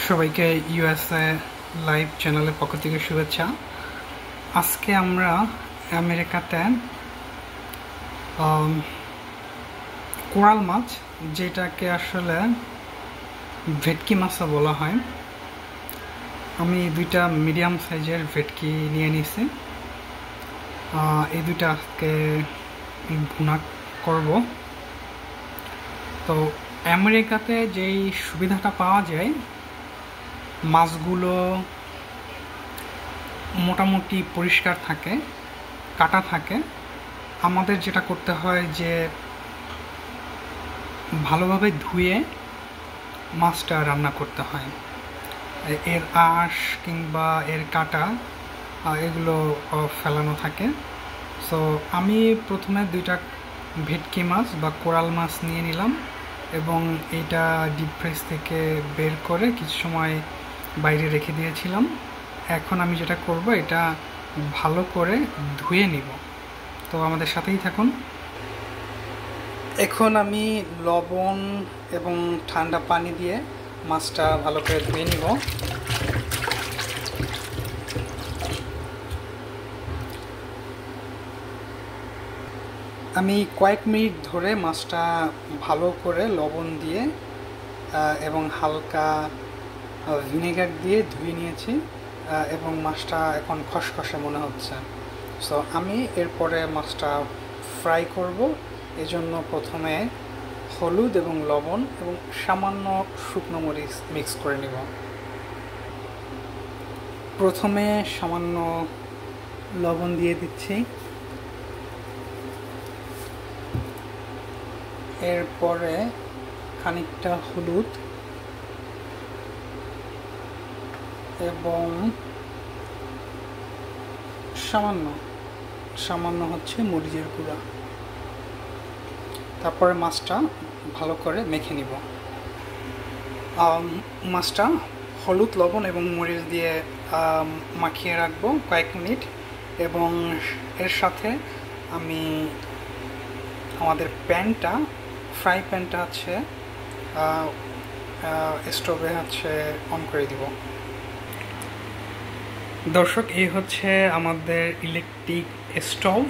সবাইকে USA live চ্যানেলের পক্ষ থেকে শুভেচ্ছা। আজকে আমরা আমেরিকাতে কোরাল মাছ, যেটাকে আসলে ভেটকি মাছও বলা হয়, আমি দুইটা মিডিয়াম সাইজের ভেটকি নিয়ে নিছি। এই দুইটা আজকে ভুনা করব। তো আমেরিকাতে যেই সুবিধাটা পাওয়া যায়, মাছগুলো মোটামুটি পরিষ্কার থাকে, কাটা থাকে। আমাদের যেটা করতে হয় যে ভালোভাবে ধুয়ে মাছটা রান্না করতে হয়। এর আঁশ কিংবা এর কাটা এগুলো ফেলানো থাকে। সো আমি প্রথমে দুইটা ভেটকি মাছ বা কোরাল মাছ নিয়ে নিলাম এবং এইটা ডিপ ফ্রিজ থেকে বের করে কিছু সময় বাইরে রেখে দিয়েছিলাম। এখন আমি যেটা করব, এটা ভালো করে ধুয়ে নিব। তো আমাদের সাথেই থাকুন। এখন আমি লবণ এবং ঠান্ডা পানি দিয়ে মাছটা ভালো করে ধুয়ে নিব। আমি কয়েক মিনিট ধরে মাছটা ভালো করে লবণ দিয়ে এবং হালকা ভিনেগার দিয়ে ধুয়ে নিয়েছি এবং মাছটা এখন খসখসে মনে হচ্ছে। সো আমি এরপরে মাছটা ফ্রাই করব। এজন্য প্রথমে হলুদ এবং লবণ এবং সামান্য শুকনো মরিচ মিক্স করে নিব। প্রথমে সামান্য লবণ দিয়ে দিচ্ছি, এরপরে খানিকটা হলুদ এবং সামান্য হচ্ছে মরিচের গুঁড়া। তারপরে মাছটা ভালো করে মেখে নিব। মাছটা হলুদ, লবণ এবং মরিচ দিয়ে মাখিয়ে রাখবো কয়েক মিনিট এবং এর সাথে আমি আমাদের ফ্রাই প্যানটা হচ্ছে স্টোভে অন করে দিব। দর্শক, এই হচ্ছে আমাদের ইলেকট্রিক স্টোভ।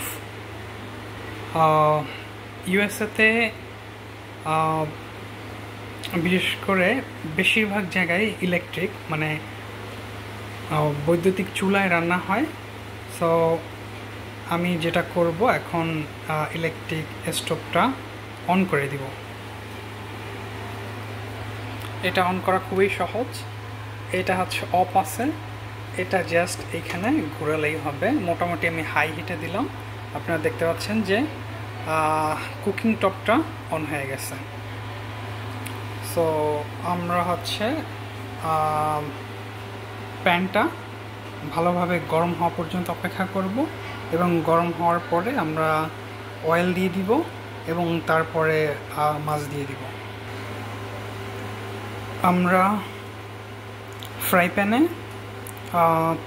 ইউএসএতে বিশেষ করে বেশিরভাগ জায়গায় ইলেকট্রিক, মানে বৈদ্যুতিক চুলায় রান্না হয়। সো আমি যেটা করব, এখন ইলেকট্রিক স্টোভটা অন করে দিব। এটা অন করা খুবই সহজ। এটা হচ্ছে অফ আছে, এটা জাস্ট এখানে ঘোরালেই হবে। মোটামুটি আমি হাই হিটে দিলাম, আপনারা দেখতে পাচ্ছেন যে কুকিং টপটা অন হয়ে গেছে। সো আমরা প্যানটা ভালোভাবে গরম হওয়া পর্যন্ত অপেক্ষা করব এবং গরম হওয়ার পরে আমরা অয়েল দিয়ে দিব এবং তারপরে মাছ দিয়ে দিব। আমরা ফ্রাই প্যানে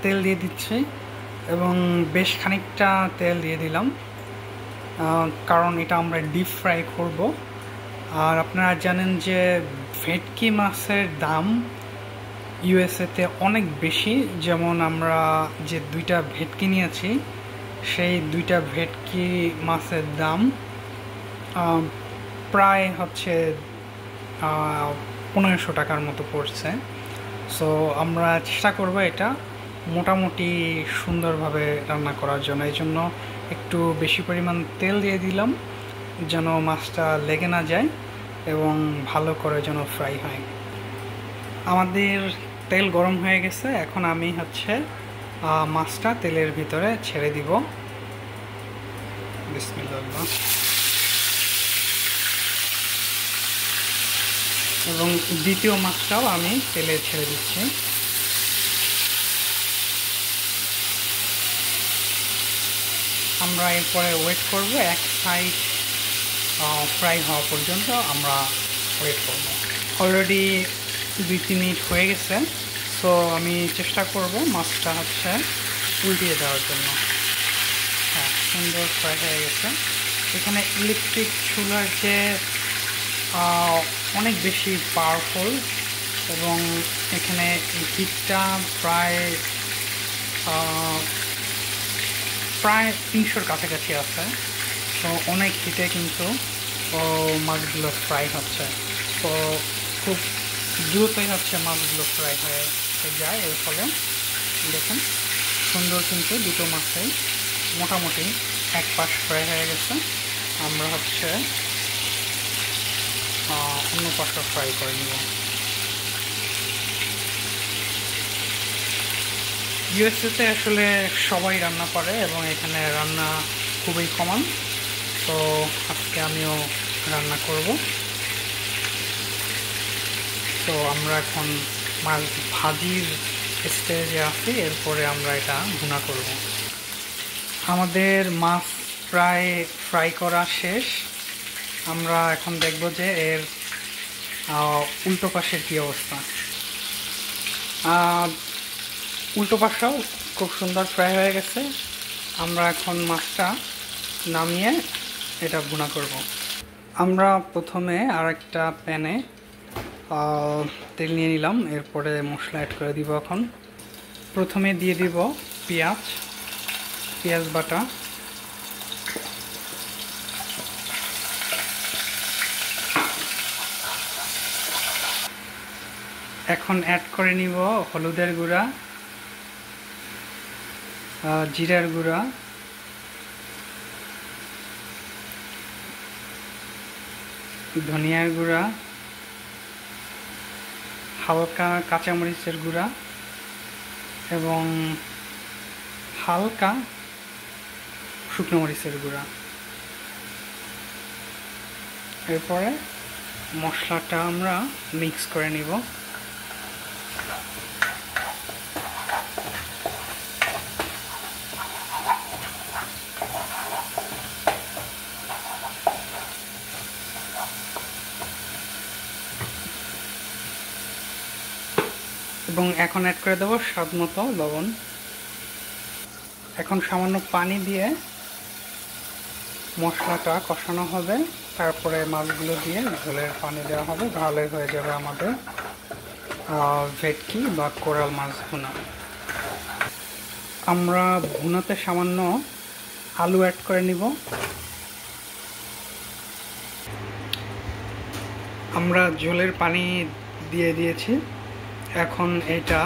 তেল দিয়ে দিচ্ছি এবং বেশ খানিকটা তেল দিয়ে দিলাম, কারণ এটা আমরা ডিপ ফ্রাই করব। আর আপনারা জানেন যে ভেটকি মাছের দাম ইউএসএতে অনেক বেশি। যেমন আমরা যে দুইটা ভেটকি নিয়েছি, সেই দুইটা ভেটকি মাছের দাম প্রায় 1500 টাকার মতো পড়ছে। সো আমরা চেষ্টা করব এটা মোটামুটি সুন্দরভাবে রান্না করার জন্য। এই জন্য একটু বেশি পরিমাণ তেল দিয়ে দিলাম, যেন মাছটা লেগে না যায় এবং ভালো করে যেন ফ্রাই হয়। আমাদের তেল গরম হয়ে গেছে। এখন আমি মাছটা তেলের ভিতরে ছেড়ে দিব। বিসমিল্লাহ। এবং দ্বিতীয় মাছটাও আমি তেলে ছেড়ে দিচ্ছি। আমরা এরপরে ওয়েট করব, এক সাইড ফ্রাই হওয়া পর্যন্ত আমরা ওয়েট করব। অলরেডি 2-3 মিনিট হয়ে গেছে। সো আমি চেষ্টা করব মাছটা উল্টিয়ে দেওয়ার জন্য। হ্যাঁ, সুন্দর ফ্রাই হয়ে গেছে। এখানে ইলেকট্রিক চুলার যে অনেক বেশি পাওয়ারফুল এবং এখানে হিটটা প্রায় প্রায় 300-র কাছাকাছি আছে। তো অনেক হিটে কিন্তু মাছগুলো ফ্রাই হচ্ছে। তো খুব দ্রুতই হচ্ছে মাছগুলো ফ্রাই হয়ে যায়। এর ফলে দেখুন সুন্দর কিন্তু দুটো মাছই মোটামুটি এক পাশ ফ্রাই হয়ে গেছে। আমরা হচ্ছে অন্য পাশটা ফ্রাই করে নিব। ইউএসএতে আসলে সবাই রান্না করে এবং এখানে রান্না খুবই কমন। তো আজকে আমিও রান্না করব। তো আমরা এখন মাছ ভাজির স্টেজে আছি, এরপরে আমরা এটা ভুনা করব। আমাদের মাছ প্রায় ফ্রাই করা শেষ। আমরা এখন দেখব যে এর উল্টো পাশের কী অবস্থা। উল্টো পাশটাও খুব সুন্দর ফ্রাই হয়ে গেছে। আমরা এখন মাছটা নামিয়ে এটা ভুনা করব। আমরা প্রথমে আরেকটা প্যানে তেল নিয়ে নিলাম, এরপরে মশলা অ্যাড করে দিব। এখন প্রথমে দিয়ে দিব পেঁয়াজ বাটা, এখন অ্যাড করে নিব হলুদের গুঁড়া, জিরার গুঁড়া, ধনিয়ার গুঁড়া, হালকা কাঁচামরিচের গুঁড়া এবং হালকা শুকনো মরিচের গুঁড়া। এরপরে মশলাটা আমরা মিক্স করে নিব। এবং এখন অ্যাড করে দেবো স্বাদ মতো লবণ। এখন সামান্য পানি দিয়ে মশলাটা কষানো হবে, তারপরে মাছগুলো দিয়ে ঝোলের পানি দেওয়া হবে, ভালোই হয়ে যাবে আমাদের ভেটকি বা কোরাল মাছ ভুনা। আমরা ভুনাতে সামান্য আলু অ্যাড করে নিব। আমরা ঝোলের পানি দিয়ে দিয়েছি, এখন এটা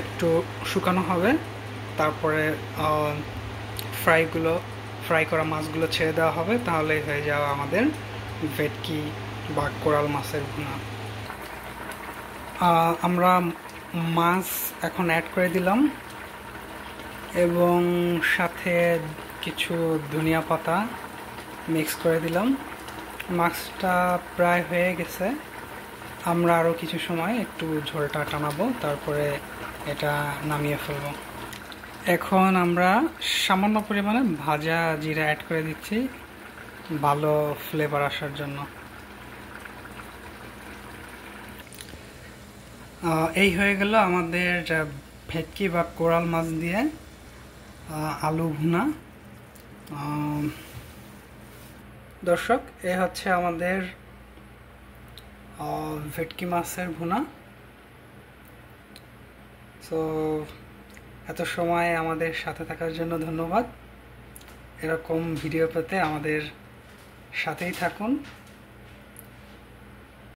একটু শুকানো হবে, তারপরে ফ্রাই করা মাছগুলো ছেড়ে দেওয়া হবে, তাহলেই হয়ে যাবে আমাদের ভেটকি বা কোরাল মাছের ভুনা। আমরা মাছ এখন অ্যাড করে দিলাম এবং সাথে কিছু ধনিয়া পাতা মিক্স করে দিলাম। মাছটা প্রায় হয়ে গেছে, আমরা আরও কিছু সময় একটু ঝোলটা টানাবো, তারপরে এটা নামিয়ে ফেলব। এখন আমরা সামান্য পরিমাণে ভাজা জিরা অ্যাড করে দিচ্ছি ভালো ফ্লেভার আসার জন্য। এই হয়ে গেল আমাদের ভেটকি বা কোরাল মাছ দিয়ে আলু ভুনা। দর্শক, এ হচ্ছে আমাদের ভেটকি মাছের ভুনা। সো এত সময় আমাদের সাথে থাকার জন্য ধন্যবাদ। এরকম ভিডিও পেতে আমাদের সাথেই থাকুন।